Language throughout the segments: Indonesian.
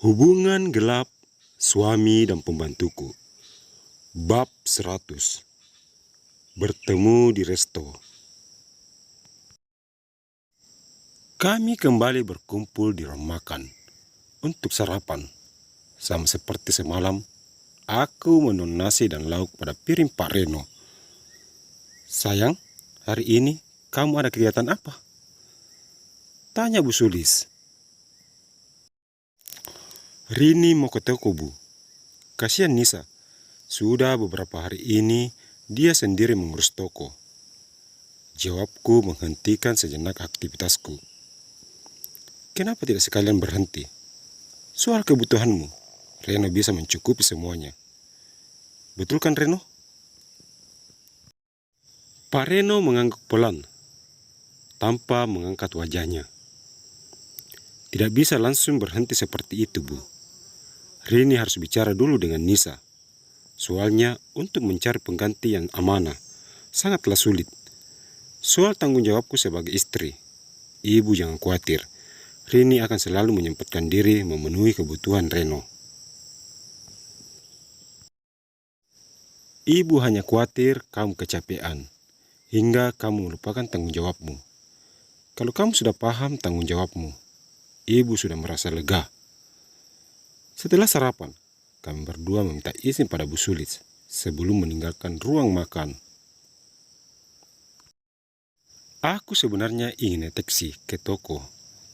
Hubungan gelap suami dan pembantuku. Bab 100. Bertemu di resto. Kami kembali berkumpul di ruang makan untuk sarapan. Sama seperti semalam, aku menon nasi dan lauk pada piring Pak Reno. Sayang, hari ini kamu ada kegiatan apa? Tanya Bu Sulis. Rini mau ke toko, Bu. Kasihan Nisa. Sudah beberapa hari ini dia sendiri mengurus toko. Jawabku menghentikan sejenak aktivitasku. Kenapa tidak sekalian berhenti? Soal kebutuhanmu, Reno bisa mencukupi semuanya. Betul kan, Reno? Pak Reno mengangguk pelan, tanpa mengangkat wajahnya. Tidak bisa langsung berhenti seperti itu, Bu. Rini harus bicara dulu dengan Nisa. Soalnya untuk mencari pengganti yang amanah sangatlah sulit. Soal tanggung jawabku sebagai istri, Ibu jangan khawatir. Rini akan selalu menyempatkan diri memenuhi kebutuhan Reno. Ibu hanya khawatir kamu kecapean, hingga kamu melupakan tanggung jawabmu. Kalau kamu sudah paham tanggung jawabmu, Ibu sudah merasa lega. Setelah sarapan, kami berdua meminta izin pada Bu Sulis sebelum meninggalkan ruang makan. Aku sebenarnya ingin naik taksi ke toko,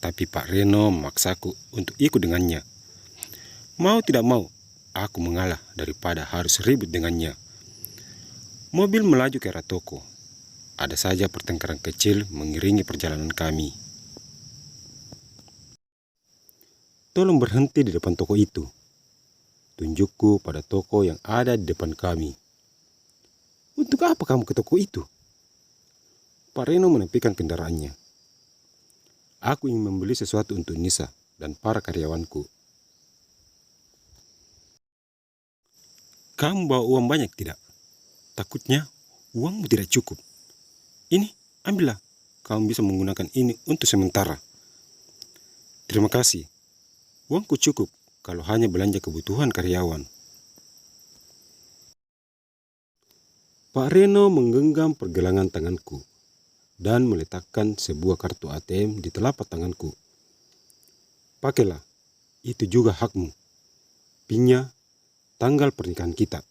tapi Pak Reno memaksaku untuk ikut dengannya. Mau tidak mau, aku mengalah daripada harus ribut dengannya. Mobil melaju ke arah toko. Ada saja pertengkaran kecil mengiringi perjalanan kami. Tolong berhenti di depan toko itu. Tunjukku pada toko yang ada di depan kami. Untuk apa kamu ke toko itu? Pak Reno menepikan kendaraannya. Aku ingin membeli sesuatu untuk Nisa dan para karyawanku. Kamu bawa uang banyak tidak? Takutnya uangmu tidak cukup. Ini, ambillah. Kamu bisa menggunakan ini untuk sementara. Terima kasih. Uangku cukup kalau hanya belanja kebutuhan karyawan. Pak Reno menggenggam pergelangan tanganku dan meletakkan sebuah kartu ATM di telapak tanganku. Pakailah, itu juga hakmu. Pinnya tanggal pernikahan kita.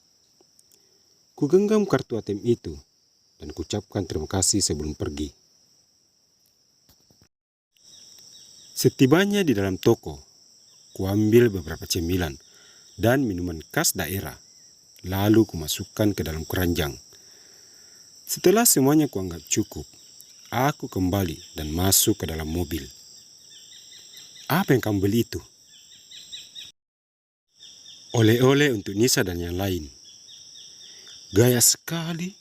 Ku genggam kartu ATM itu dan kucapkan terima kasih sebelum pergi. Setibanya di dalam toko, kuambil beberapa cemilan dan minuman khas daerah, lalu kumasukkan ke dalam keranjang. Setelah semuanya kuanggap cukup, aku kembali dan masuk ke dalam mobil. Apa yang kamu beli itu? Oleh-oleh untuk Nisa dan yang lain. Gaya sekali.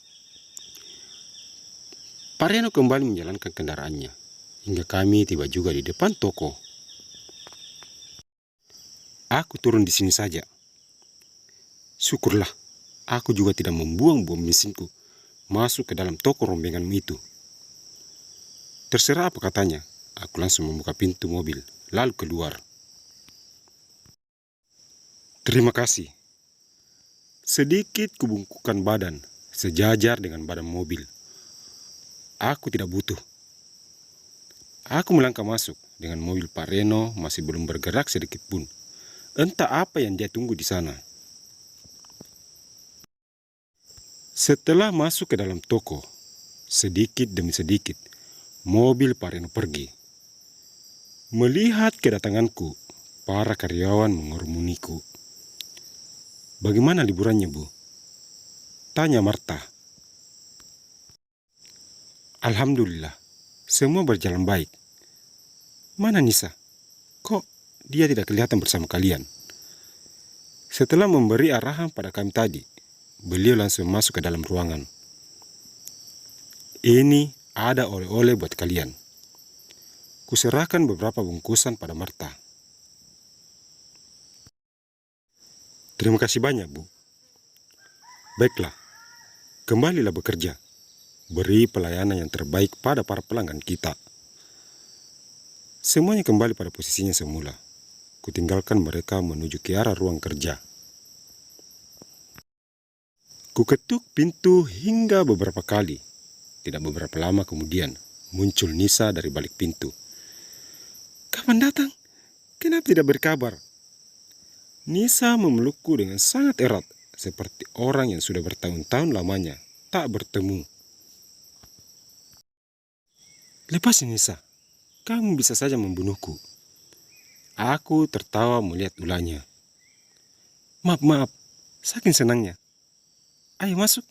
Pak Reno kembali menjalankan kendaraannya, hingga kami tiba juga di depan toko. Aku turun di sini saja. Syukurlah, aku juga tidak membuang-buang bensinku masuk ke dalam toko rombenganmu itu. Terserah apa katanya, aku langsung membuka pintu mobil, lalu keluar. Terima kasih. Sedikit kubungkukkan badan, sejajar dengan badan mobil. Aku tidak butuh. Aku melangkah masuk dengan mobil Pak Reno masih belum bergerak sedikit pun. Entah apa yang dia tunggu di sana. Setelah masuk ke dalam toko, sedikit demi sedikit, mobil Pak Reno pergi. Melihat kedatanganku, para karyawan mengerumuniku. Bagaimana liburannya, Bu? Tanya Marta. Alhamdulillah, semua berjalan baik. Mana Nisa? Kok dia tidak kelihatan bersama kalian? Setelah memberi arahan pada kami tadi, beliau langsung masuk ke dalam ruangan. Ini ada oleh-oleh buat kalian. Kuserahkan beberapa bungkusan pada Marta. Terima kasih banyak, Bu. Baiklah, kembalilah bekerja. Beri pelayanan yang terbaik pada para pelanggan kita. Semuanya kembali pada posisinya semula. kutinggalkan mereka menuju ke arah ruang kerja. Kuketuk pintu hingga beberapa kali. Tidak beberapa lama kemudian, muncul Nisa dari balik pintu. "Kapan datang? Kenapa tidak berkabar?" Nisa memelukku dengan sangat erat, seperti orang yang sudah bertahun-tahun lamanya tak bertemu. "Lepasin Nisa, kamu bisa saja membunuhku." Aku tertawa melihat ulahnya. Maaf, saking senangnya. "Ayo masuk."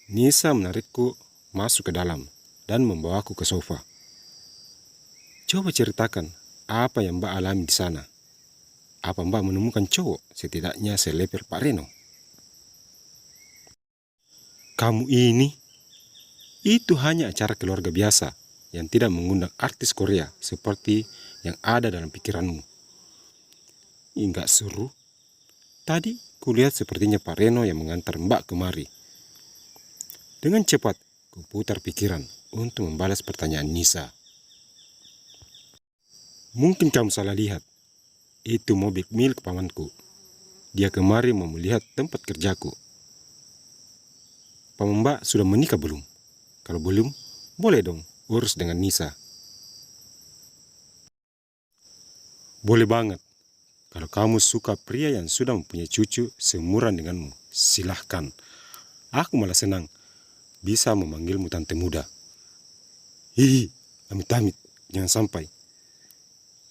Nisa menarikku masuk ke dalam dan membawaku ke sofa. "Coba ceritakan apa yang Mbak alami di sana. Apa Mbak menemukan cowok setidaknya selevel Pak Reno?" "Kamu ini, itu hanya acara keluarga biasa yang tidak mengundang artis Korea seperti yang ada dalam pikiranmu." "Enggak seru. Tadi kulihat sepertinya Pak Reno yang mengantar Mbak kemari." Dengan cepat, kuputar pikiran untuk membalas pertanyaan Nisa. "Mungkin kamu salah lihat. Itu mobil milik pamanku. Dia kemari mau melihat tempat kerjaku." "Paman Mbak sudah menikah belum? Kalau belum, boleh dong urus dengan Nisa." "Boleh banget. Kalau kamu suka pria yang sudah mempunyai cucu seumuran denganmu, silahkan. Aku malah senang bisa memanggilmu tante muda." "Hihi, amit-amit, jangan sampai."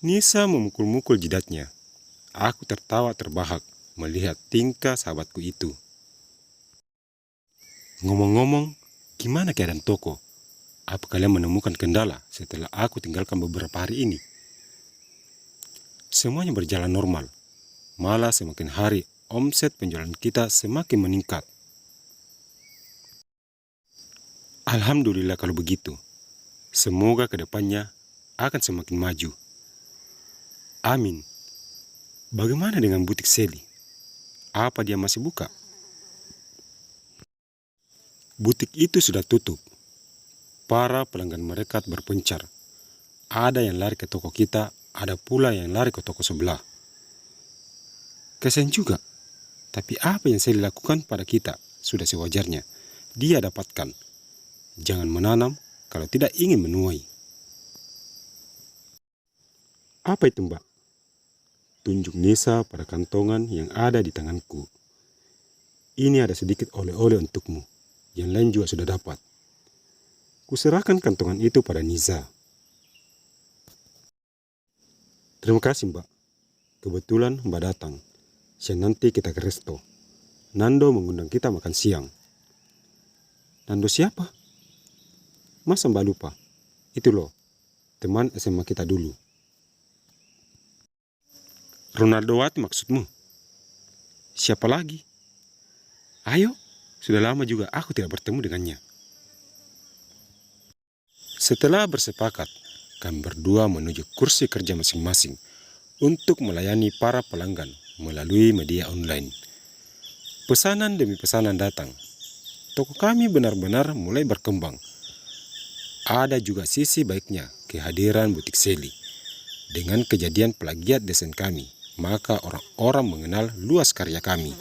Nisa memukul-mukul jidatnya. Aku tertawa terbahak melihat tingkah sahabatku itu. "Ngomong-ngomong, gimana keadaan toko? Apa kalian menemukan kendala setelah aku tinggalkan beberapa hari ini?" "Semuanya berjalan normal. Malah semakin hari omset penjualan kita semakin meningkat." "Alhamdulillah kalau begitu. Semoga kedepannya akan semakin maju." "Amin. Bagaimana dengan butik Sally? Apa dia masih buka?" "Butik itu sudah tutup. Para pelanggan mereka berpencar. Ada yang lari ke toko kita, ada pula yang lari ke toko sebelah." "Kasian juga. Tapi apa yang Sally lakukan pada kita sudah sewajarnya dia dapatkan. Jangan menanam kalau tidak ingin menuai." "Apa itu Mbak?" Tunjuk Nisa pada kantongan yang ada di tanganku. "Ini ada sedikit oleh-oleh untukmu. Yang lain juga sudah dapat." Kuserahkan kantongan itu pada Nisa. "Terima kasih Mbak. Kebetulan Mbak datang. Siang nanti kita ke resto. Nando mengundang kita makan siang." "Nando siapa?" "Masa Mbak lupa? Itu loh, teman SMA kita dulu." "Ronaldo Wati maksudmu? Siapa lagi? Ayo, sudah lama juga aku tidak bertemu dengannya." Setelah bersepakat, kami berdua menuju kursi kerja masing-masing untuk melayani para pelanggan melalui media online. Pesanan demi pesanan datang. Toko kami benar-benar mulai berkembang. Ada juga sisi baiknya kehadiran butik Sally. Dengan kejadian plagiat desain kami, maka orang-orang mengenal luas karya kami.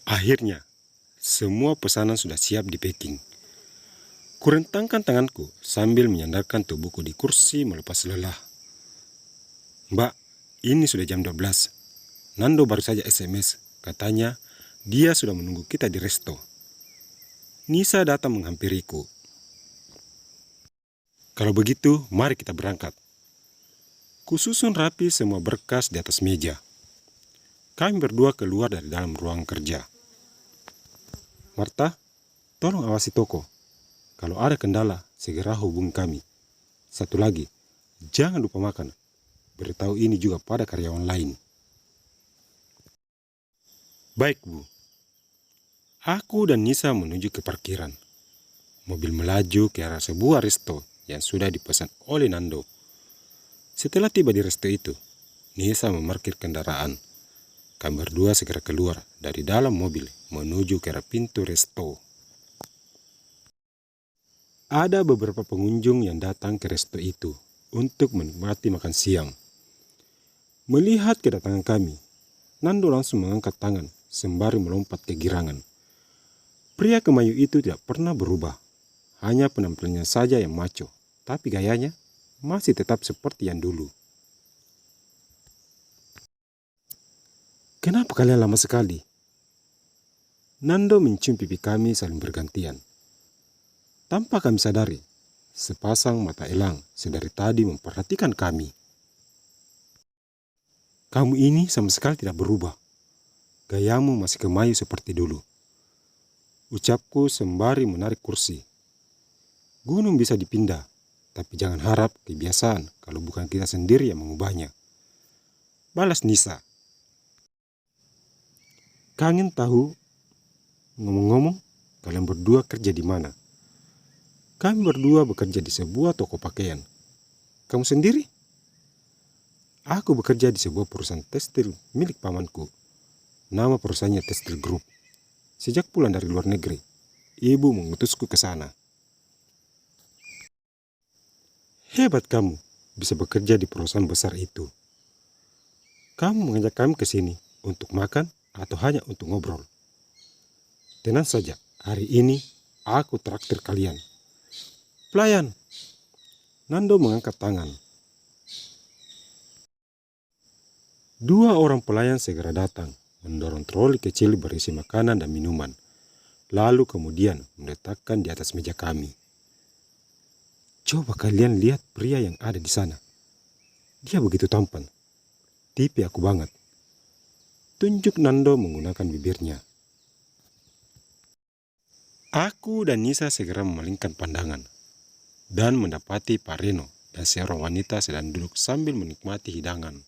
Akhirnya, semua pesanan sudah siap di packing. Kurentangkan tanganku sambil menyandarkan tubuhku di kursi melepas lelah. "Mbak, ini sudah jam 12. Nando baru saja SMS. Katanya dia sudah menunggu kita di resto." Nisa datang menghampiriku. "Kalau begitu, mari kita berangkat." Kususun rapi semua berkas di atas meja. Kami berdua keluar dari dalam ruang kerja. "Marta, tolong awasi toko. Kalau ada kendala, segera hubungi kami. Satu lagi, jangan lupa makan. Beritahu ini juga pada karyawan lain." "Baik, Bu." Aku dan Nisa menuju ke parkiran. Mobil melaju ke arah sebuah resto yang sudah dipesan oleh Nando. Setelah tiba di resto itu, Nisa memarkir kendaraan. Kami berdua segera keluar dari dalam mobil menuju ke arah pintu resto. Ada beberapa pengunjung yang datang ke resto itu. untuk menikmati makan siang. Melihat kedatangan kami, Nando langsung mengangkat tangan sembari melompat kegirangan. Pria kemayu itu tidak pernah berubah, hanya penampilannya saja yang macho, tapi gayanya masih tetap seperti yang dulu. "Kenapa kalian lama sekali?" Nando mencium pipi kami saling bergantian. Tanpa kami sadari, sepasang mata elang sedari tadi memperhatikan kami. "Kamu ini sama sekali tidak berubah. Gayamu masih kemayu seperti dulu," ucapku sembari menarik kursi. "Gunung bisa dipindah, tapi jangan harap kebiasaan kalau bukan kita sendiri yang mengubahnya," balas Nisa. "Kangen tahu, ngomong-ngomong, kalian berdua kerja di mana?" "Kami berdua bekerja di sebuah toko pakaian." "Kamu sendiri?" "Aku bekerja di sebuah perusahaan tekstil milik pamanku. Nama perusahaannya Tekstil Group. Sejak pulang dari luar negeri, ibu mengutusku ke sana." "Hebat kamu bisa bekerja di perusahaan besar itu. Kamu mengajak kami ke sini untuk makan atau hanya untuk ngobrol?" "Tenang saja, hari ini aku traktir kalian." "Pelayan!" Nando mengangkat tangan. 2 orang pelayan segera datang, mendorong troli kecil berisi makanan dan minuman, lalu kemudian meletakkan di atas meja kami. "Coba kalian lihat pria yang ada di sana. Dia begitu tampan. Tipe aku banget," tunjuk Nando menggunakan bibirnya. Aku dan Nisa segera memalingkan pandangan dan mendapati Pak Reno dan seorang wanita sedang duduk sambil menikmati hidangan.